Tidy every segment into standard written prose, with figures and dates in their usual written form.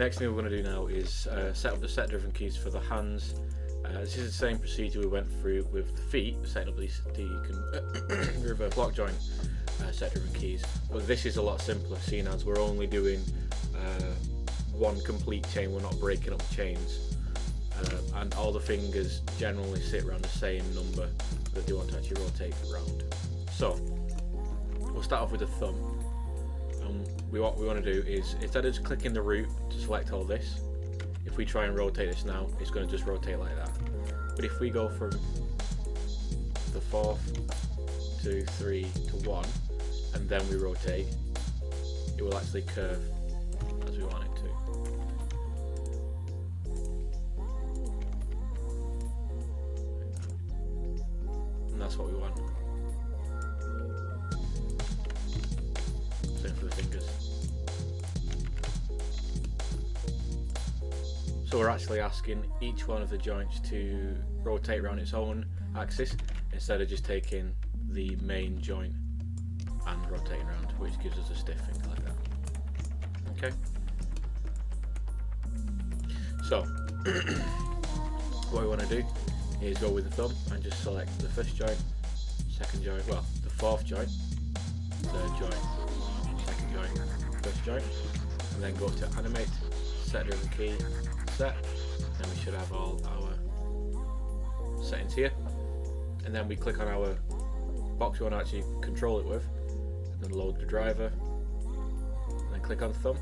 next thing we're going to do now is set up the set driven keys for the hands. This is the same procedure we went through with the feet, setting up the reverse block joint set driven keys, but this is a lot simpler, seeing as we're only doing one complete chain, we're not breaking up chains, and all the fingers generally sit around the same number that they want to actually rotate around. So we'll start off with the thumb, and what we want to do is, instead of just clicking the root to select all this, if we try and rotate this now, it's going to just rotate like that. But if we go from the 4th to 3 to 1 and then we rotate, it will actually curve as we want it to. And that's what we want. Same for the fingers. So we're actually asking each one of the joints to rotate around its own axis instead of just taking the main joint and rotating around, which gives us a stiff finger like that. Okay. So what we want to do is go with the thumb and just select the first joint, second joint, well, the 4th joint, 3rd joint, 2nd joint, 1st joint, and then go to animate, set driven key, set, then we should have all our settings here, and then we click on our box we want to actually control it with, and then load the driver, and then click on thumb,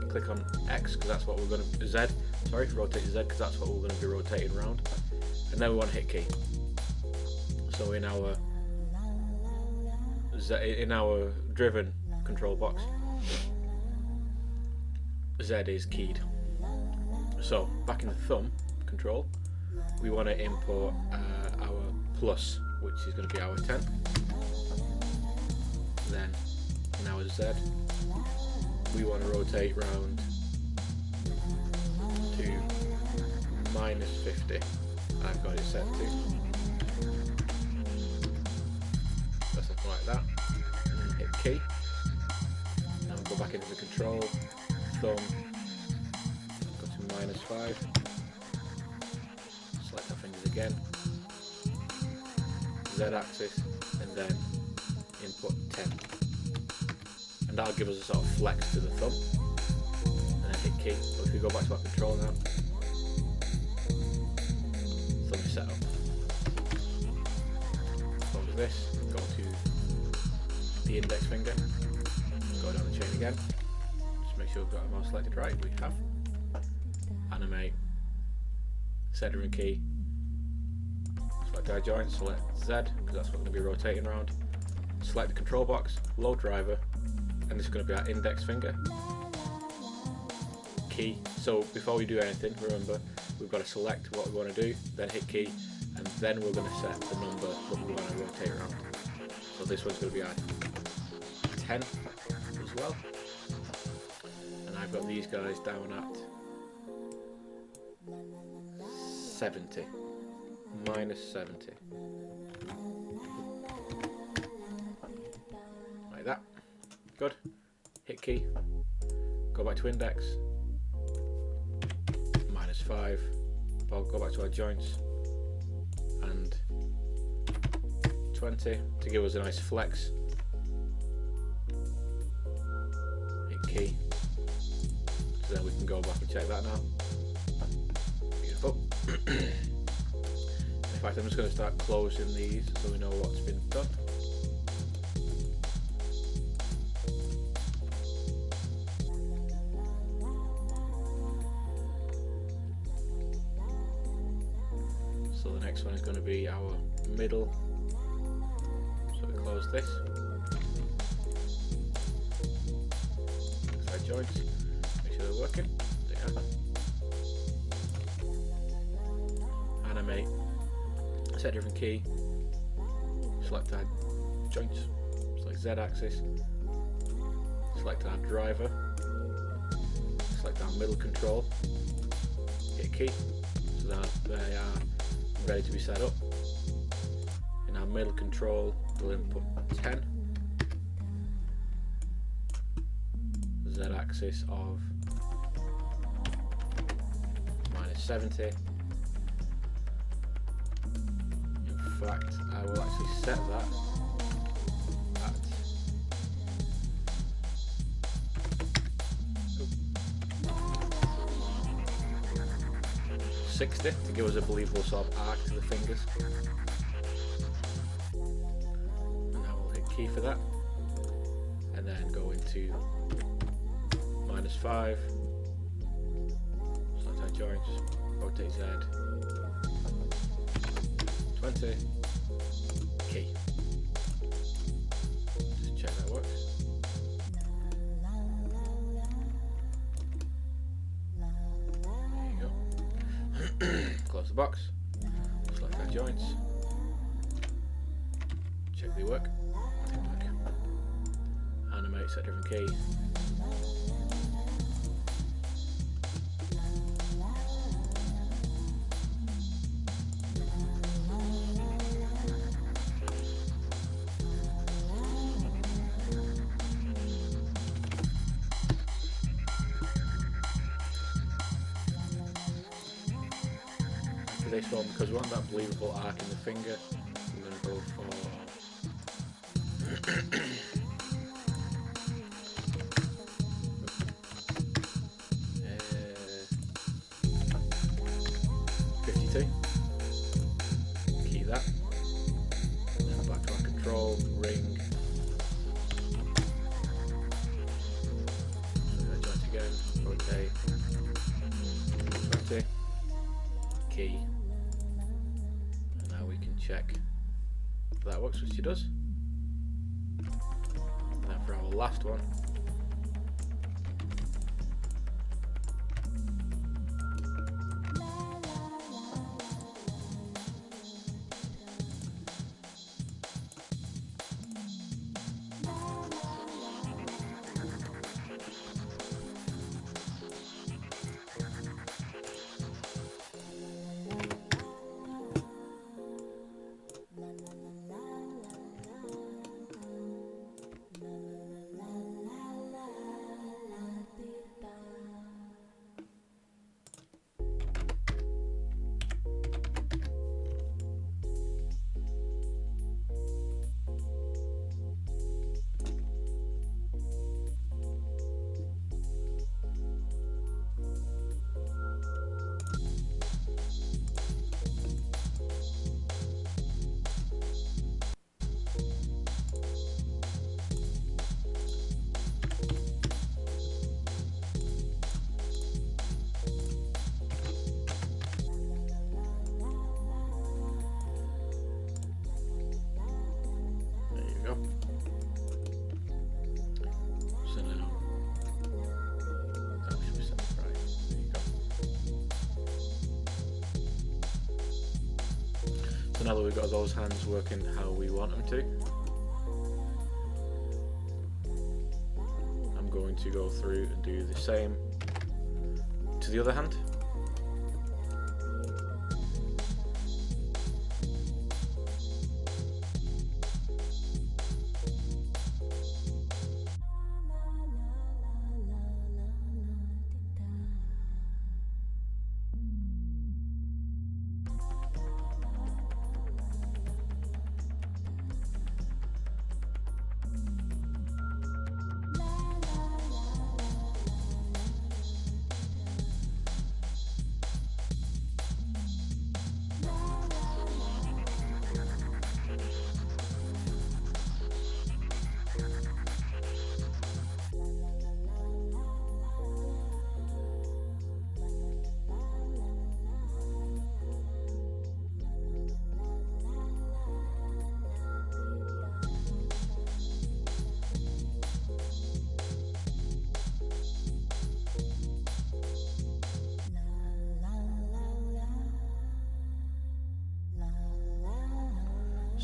click on X because that's what we're going to, Z, sorry, rotate Z because that's what we're going to be rotating around, and then we want to hit key. So in our driven control box, Z is keyed. So back in the thumb control, we want to import our plus, which is going to be our 10. Then in our Z, we want to rotate round to -50. I've got it set to. So something like that. And then hit key. Now we'll go back into the control, thumb, -5, select our fingers again, Z axis, and then input 10, and that'll give us a sort of flex to the thumb, and then hit key. So if we go back to our control now, thumb is set up. Close this, go to the index finger, go down the chain again, just make sure we've got our mouse selected right, we have. Animate, set driven key, select our joint, select Z because that's what we're going to be rotating around, select the control box, load driver, and this is going to be our index finger, key. So before we do anything, remember we've got to select what we want to do, then hit key, and then we're going to set the number that we want to rotate around. So this one's going to be our 10 as well, and I've got these guys down at 70, -70, like that. Good. Hit key, go back to index, -5, go back to our joints, and 20 to give us a nice flex. Hit key, so then we can go back and check that now. In fact, I'm just going to start closing these so we know what's been done. So the next one is going to be our middle. So we close this. Side joints, make sure they're working. They are. Animate, set driven key, select our joints, select Z axis, select our driver, select our middle control, hit key, so that they are ready to be set up. In our middle control, we'll input 10, Z axis of minus 70. In fact, I will actually set that at 60 to give us a believable sort of arc to the fingers. And I will hit key for that, and then go into minus 5, select our joints, rotate Z, 20, key. Just check that works. Close the box, select our joints, check they work, animate, set different key. This one, because we want that believable arc in the finger, we're going to go for 52. Key that, and then back to our control ring. So that joint again, rotate, 20, key. Check that works, which it does. And then for our last one, so now that we've got those hands working how we want them to, I'm going to go through and do the same to the other hand.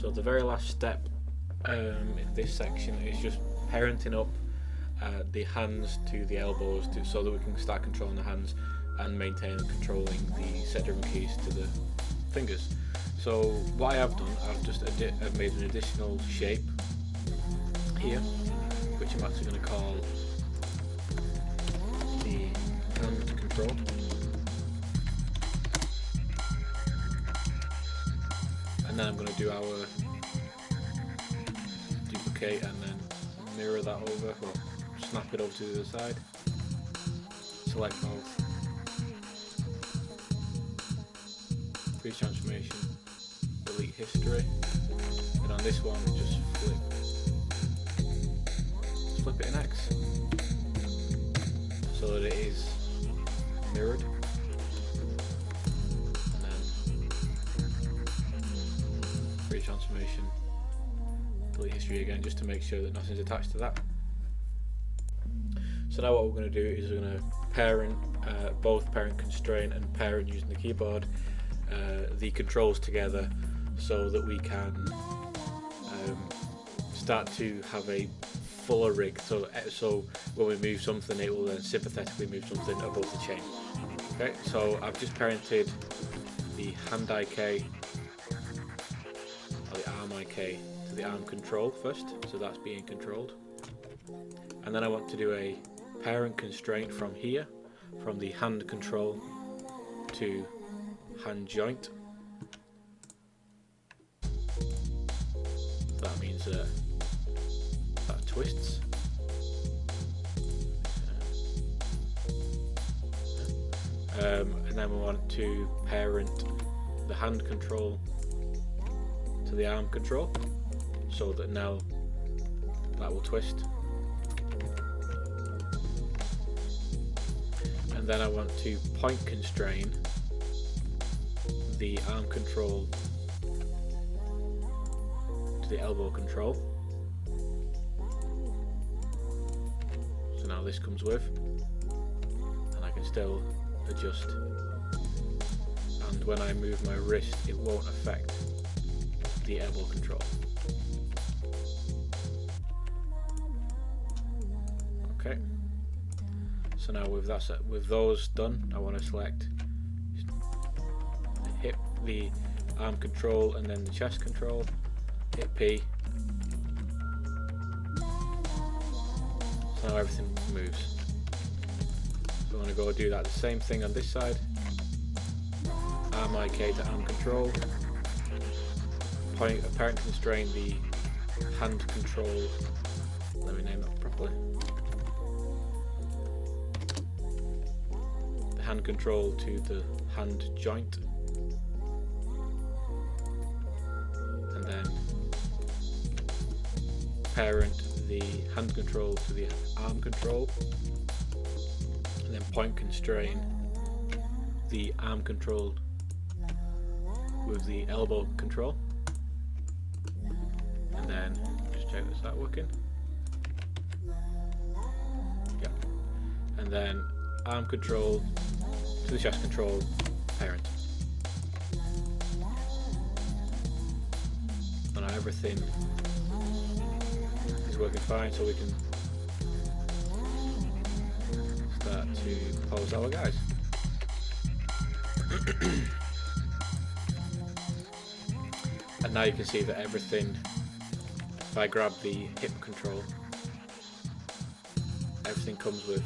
So the very last step in this section is just parenting up the hands to the elbows so that we can start controlling the hands and maintain controlling the set driven keys to the fingers. So what I have done, I've made an additional shape here, which I'm actually going to call the hand control. and then I'm going to do our duplicate and then mirror that over, or snap it over to the other side. Select both. Freeze transformation, delete history, and on this one just flip it in X so that it is mirrored, and then freeze transformation, delete history again, just to make sure that nothing's attached to that. So now what we're going to do is we're going to parent both parent constrain and parent using the keyboard the controls together, so that we can start to have a fuller rig. So when we move something, it will then sympathetically move something above the chain. Okay, so I've just parented the hand IK or the arm IK to the arm control first, so that's being controlled, and then I want to do a parent constraint from here, from the hand control to hand joint. That means that twists. And then we want to parent the hand control to the arm control, so that now that will twist. And then I want to point constrain the arm control to the elbow control. So now this comes with, and I can still adjust, and when I move my wrist it won't affect the elbow control. Okay, so now with those done, I want to select the arm control and then the chest control, hit P, so now everything moves. So I'm going to go do that the same thing on this side, arm IK to arm control, parent constrain the hand control, let me name that properly, the hand control to the hand joint, and then parent the hand control to the arm control, and then point constrain the arm control with the elbow control, and then just check is that working. Yeah, and then arm control to the chest control, parent. So now everything is working fine, so we can start to pose our guys. And now you can see that everything, if I grab the hip control, everything comes with